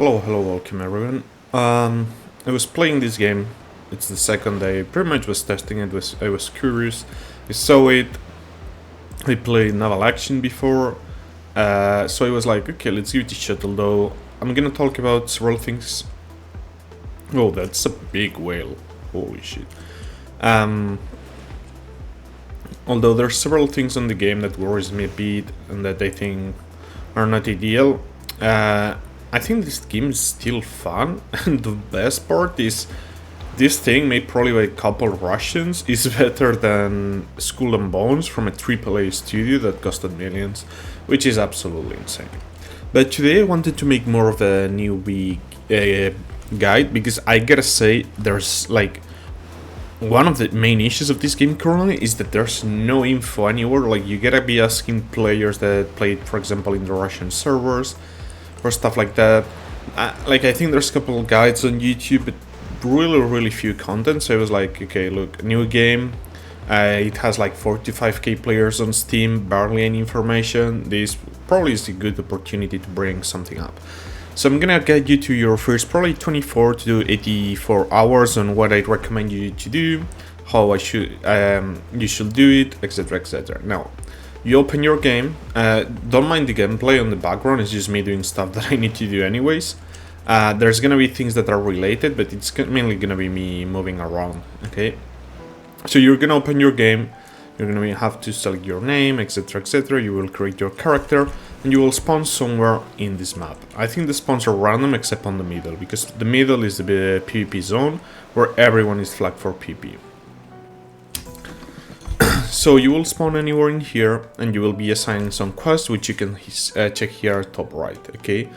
Hello, welcome everyone. I was playing this game. It's the second day. Pretty much was testing it. I was curious. I saw it. I played naval action before, so I was like, okay, let's give it a shot. Although I'm gonna talk about several things. Oh, that's a big whale. Holy shit. Um, Although there's several things on the game that worries me a bit and that I think are not ideal. I think this game is still fun, and the best part is this thing, made probably by a couple Russians, is better than Skull and Bones from a AAA studio that costed millions, which is absolutely insane. But today I wanted to make more of a newbie guide because I gotta say, there's like one of the main issues of this game currently is that there's no info anywhere. Like, you gotta be asking players that played, for example, in the Russian servers or stuff like that. I think there's a couple of guides on YouTube, but really few content. So I was like, okay, look, new game. It has like 45k players on Steam, barely any information. This probably is a good opportunity to bring something up. So I'm gonna guide you to your first probably 24 to 84 hours on what I'd recommend you to do, how you should do it, etc, etc. Now, you open your game. Don't mind the gameplay on the background. It's just me doing stuff that I need to do anyways. There's gonna be things that are related, but it's mainly gonna be me moving around. Okay. So you're gonna open your game. You're gonna have to select your name, etc, etc. You will create your character, and you will spawn somewhere in this map. I think the spawns are random except on the middle, because the middle is the PvP zone where everyone is flagged for PvP. So you will spawn anywhere in here, and you will be assigned some quests, which you can check here top right. Okay.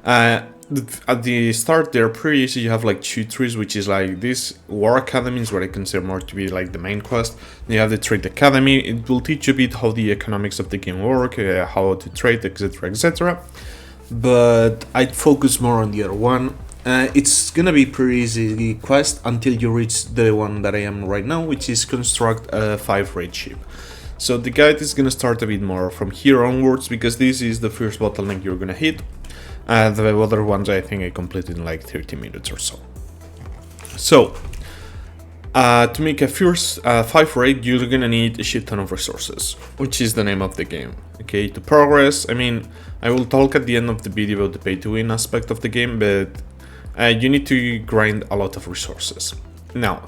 At the start, they're pretty easy. You have like two trees, which is like this War Academy is what I consider more to be like the main quest. Then you have the Trade Academy. It will teach you a bit how the economics of the game work, how to trade, etc, etc. But I'd focus more on the other one. It's gonna be pretty easy, the quest, until you reach the one that I am right now, which is construct a 5-rate ship. So the guide is gonna start a bit more from here onwards, because this is the first bottleneck you're gonna hit. The other ones I think I completed in like 30 minutes or so. So, to make a first 5-rate, you're gonna need a shit ton of resources, which is the name of the game. Okay, to progress, I mean, I will talk at the end of the video about the pay-to-win aspect of the game, but you need to grind a lot of resources. Now,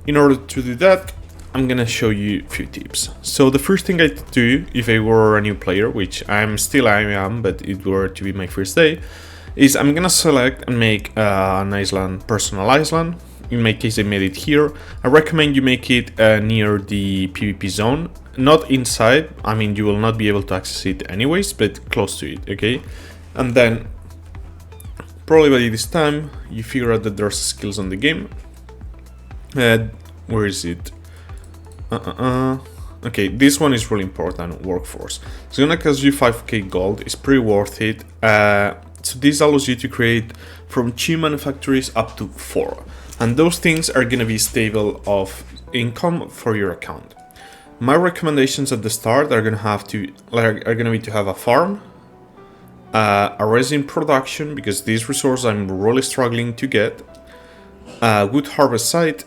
in order to do that, I'm gonna show you a few tips. So the first thing I'd do if I were a new player, which I am, but it were to be my first day, is I'm gonna select and make an island, personal island. In my case, I made it here. I recommend you make it near the PvP zone, not inside. I mean, you will not be able to access it anyways, but close to it, okay? And then, probably by this time, you figure out that there's skills on the game. Where is it? Okay, this one is really important, workforce. It's gonna cost you 5k gold, it's pretty worth it. So this allows you to create from 2 manufactories up to 4. And those things are gonna be stable of income for your account. My recommendations at the start are gonna be to have a farm, a resin production, because this resource I'm really struggling to get, a wood harvest site,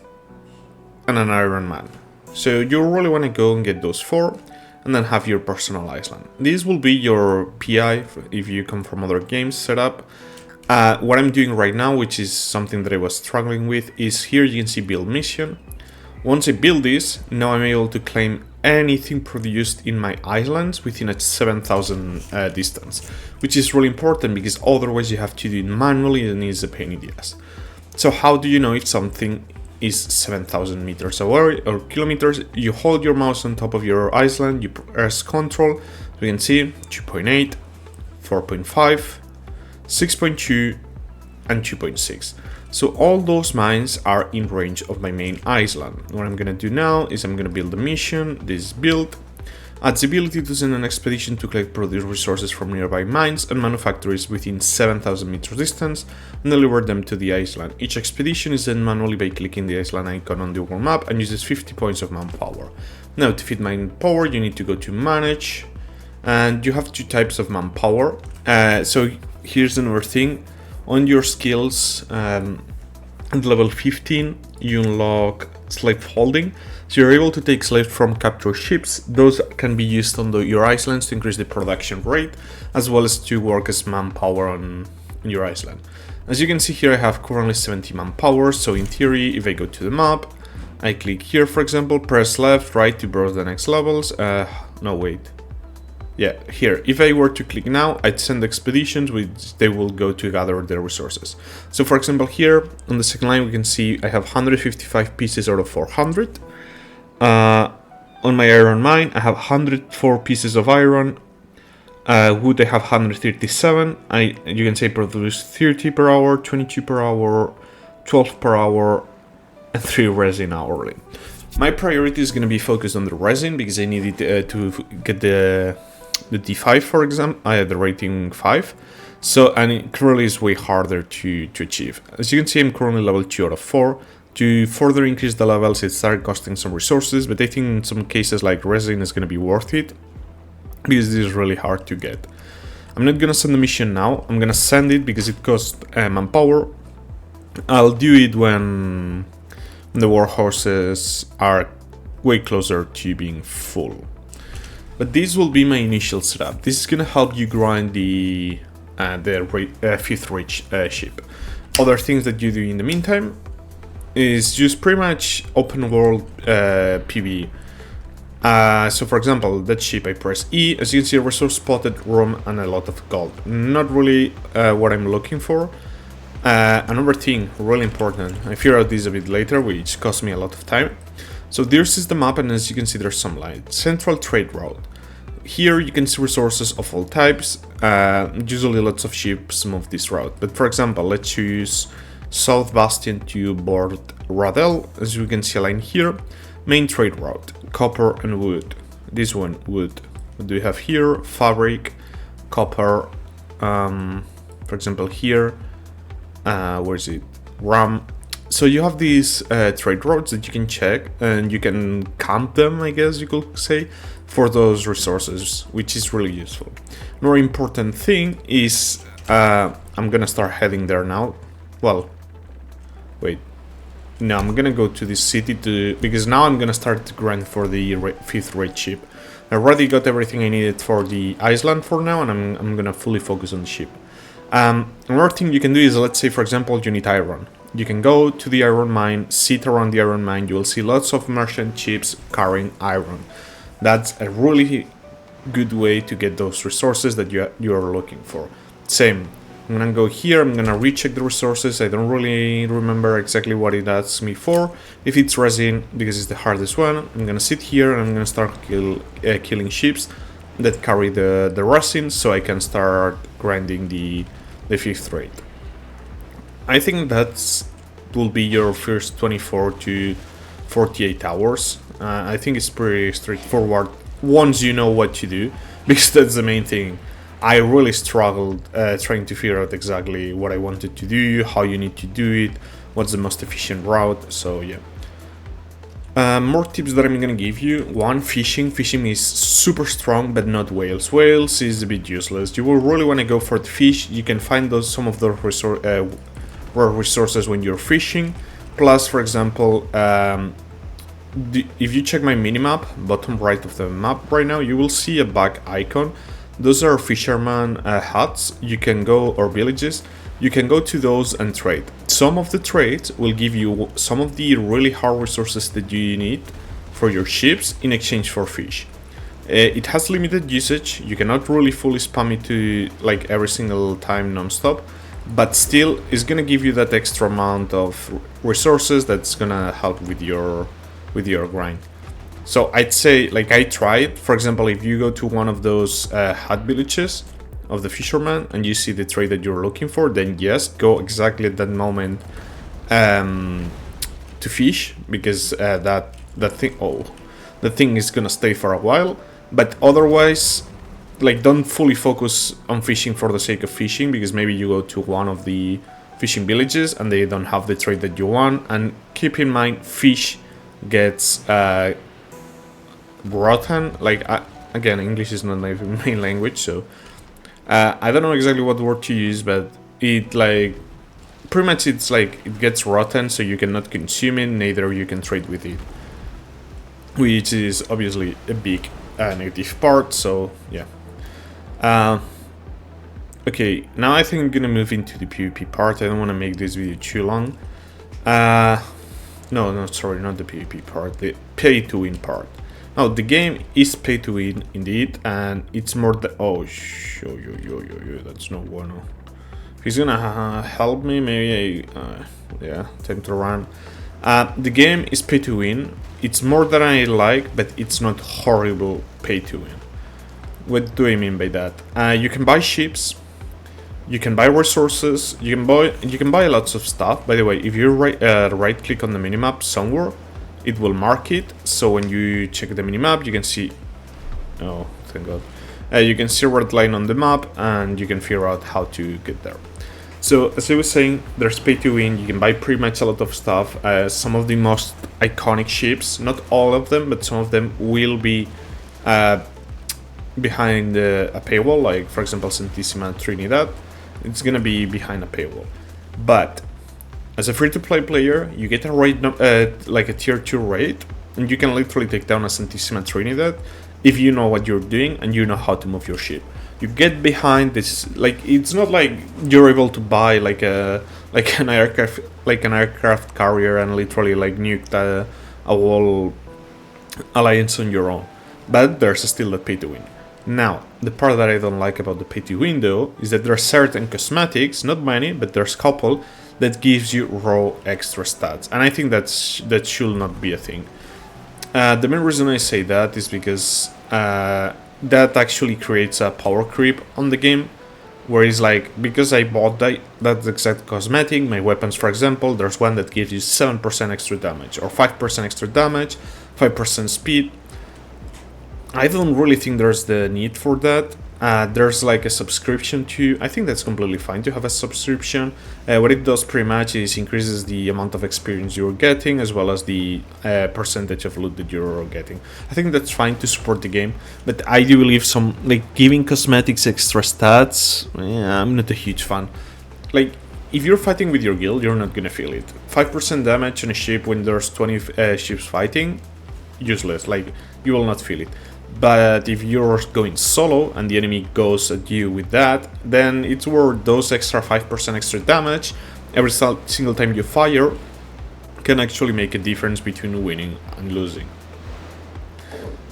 and an iron man. So you really want to go and get those 4, and then have your personal island. This will be your PI if you come from other games setup. What I'm doing right now, which is something that I was struggling with, is here you can see build mission. Once I build this, now I'm able to claim anything produced in my islands within a 7,000 distance, which is really important because otherwise you have to do it manually and it's a pain in the ass. So how do you know if something is 7,000 meters away or kilometers? You hold your mouse on top of your island, you press Ctrl, so you can see 2.8, 4.5, 6.2, and 2.6. So all those mines are in range of my main island. What I'm gonna do now is I'm gonna build a mission. This build adds the ability to send an expedition to collect produce resources from nearby mines and manufactories within 7,000 meters distance and deliver them to the island. Each expedition is done manually by clicking the island icon on the world map and uses 50 points of manpower. Now, to fit manpower, you need to go to manage, and you have 2 types of manpower. So here's another thing. On your skills, at level 15, you unlock slave holding. So you're able to take slaves from captured ships. Those can be used on your islands to increase the production rate, as well as to work as manpower on your island. As you can see here, I have currently 70 manpower, so in theory, if I go to the map, I click here, for example, press left, right to browse the next levels. No, wait. Yeah, here, if I were to click now, I'd send expeditions, which they will go to gather their resources. So for example, here on the second line, we can see I have 155 pieces out of 400. On my iron mine, I have 104 pieces of iron. Wood, I have 137. You can say produce 30 per hour, 22 per hour, 12 per hour, and 3 resin hourly. My priority is going to be focused on the resin because I need it to get the D5, for example. I had the rating 5. So, and it currently is way harder to achieve. As you can see, I'm currently level 2 out of 4. To further increase the levels, it started costing some resources, but I think in some cases like resin is going to be worth it because this is really hard to get. I'm not going to send the mission now. I'm going to send it because it costs manpower. I'll do it when the war horses are way closer to being full. But this will be my initial setup. This is gonna help you grind the 5th rate ship. Other things that you do in the meantime is just pretty much open world PvE. So for example, that ship, I press E. As you can see, a resource spotted, room, and a lot of gold. Not really what I'm looking for. Another thing, really important, I figured out this a bit later, which cost me a lot of time. So this is the map, and as you can see, there's some light. Central trade route. Here you can see resources of all types. Usually lots of ships move this route. But for example, let's choose South Bastion to board Radel. As you can see a line here. Main trade route, copper and wood. This one, wood. What do we have here? Fabric, copper. For example, here. Where is it? Ram. So you have these trade routes that you can check, and you can count them, I guess you could say, for those resources, which is really useful. More important thing is I'm gonna start heading there now. Well, wait. No, I'm gonna go to this city because now I'm gonna start to grind for the 5th rate ship. I already got everything I needed for the island for now, and I'm gonna fully focus on the ship. Another thing you can do is, let's say for example you need iron. You can go to the iron mine, sit around the iron mine, you will see lots of merchant ships carrying iron. That's a really good way to get those resources that you are looking for. Same, I'm gonna go here, I'm gonna recheck the resources. I don't really remember exactly what it asks me for. If it's resin, because it's the hardest one, I'm gonna sit here and I'm gonna start killing ships that carry the resin, so I can start grinding the 5th rate. I think that will be your first 24 to 48 hours. I think it's pretty straightforward once you know what to do, because that's the main thing. I really struggled trying to figure out exactly what I wanted to do, how you need to do it, what's the most efficient route, so yeah. More tips that I'm gonna give you. One, fishing. Fishing is super strong, but not whales. Whales is a bit useless. You will really want to go for the fish. You can find some of those rare resources when you're fishing. Plus, for example, if you check my minimap, bottom right of the map right now, you will see a bug icon. Those are fisherman huts. You can go, or villages. You can go to those and trade. Some of the trades will give you some of the really hard resources that you need for your ships in exchange for fish. It has limited usage. You cannot really fully spam it to like every single time non-stop, but still it's gonna give you that extra amount of resources that's gonna help with your grind. So I'd say, like, I tried, for example, if you go to one of those hut villages of the fisherman and you see the trade that you're looking for, then yes, go exactly at that moment to fish, because that thing is gonna stay for a while. But otherwise, like, don't fully focus on fishing for the sake of fishing, because maybe you go to one of the fishing villages and they don't have the trade that you want. And keep in mind, fish gets rotten. Like, again, English is not my main language, so I don't know exactly what word to use, but it like pretty much it's like it gets rotten, so you cannot consume it, neither you can trade with it, which is obviously a big negative part. So yeah. Okay, now I think I'm gonna move into the PvP part. I don't want to make this video too long. No, sorry, not the PvP part, the pay to win part. Now, the game is pay to win indeed, and it's more than. Oh, yo, that's no bueno. If he's gonna help me, maybe yeah, time to run. The game is pay to win. It's more than I like, but it's not horrible pay to win. What do I mean by that? You can buy ships. You can buy resources, you can buy lots of stuff. By the way, if you right click on the minimap somewhere, it will mark it. So when you check the minimap, you can see, oh, thank God. You can see a red line on the map and you can figure out how to get there. So as I was saying, there's pay to win. You can buy pretty much a lot of stuff. Some of the most iconic ships, not all of them, but some of them will be behind a paywall. Like for example, Santissima Trinidad. It's gonna be behind a paywall, but as a free-to-play player, you get a raid, like a tier 2 raid, and you can literally take down a Santissima Trinidad if you know what you're doing and you know how to move your ship. You get behind this, like it's not like you're able to buy like an aircraft carrier and literally like nuke a whole alliance on your own, but there's still a pay to win. Now, the part that I don't like about the pay to win though is that there are certain cosmetics, not many, but there's a couple that gives you raw extra stats, and I think that should not be a thing. The main reason I say that is because that actually creates a power creep on the game, where it's like, because I bought that exact cosmetic, my weapons for example, there's one that gives you 7% extra damage, or 5% extra damage, 5% speed. I don't really think there's the need for that. There's like a subscription to, I think that's completely fine to have a subscription. What it does pretty much is increases the amount of experience you're getting, as well as the percentage of loot that you're getting. I think that's fine to support the game, but I do believe some, like, giving cosmetics extra stats, yeah, I'm not a huge fan. Like, if you're fighting with your guild, you're not gonna feel it. 5% damage on a ship when there's 20 ships fighting, useless, like, you will not feel it. But if you're going solo and the enemy goes at you with that, then it's worth those extra 5% extra damage every single time you fire can actually make a difference between winning and losing.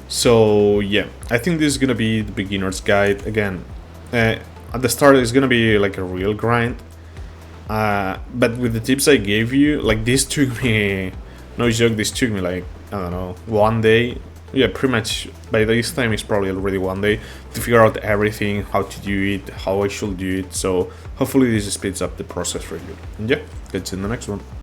So yeah, I think this is gonna be the beginner's guide. Again, at the start it's gonna be like a real grind, but with the tips I gave you, like this took me, no joke, this took me like, I don't know, one day. Yeah, pretty much by this time it's probably already one day to figure out everything, how to do it, how I should do it. So hopefully this speeds up the process for you. And yeah, catch you in the next one.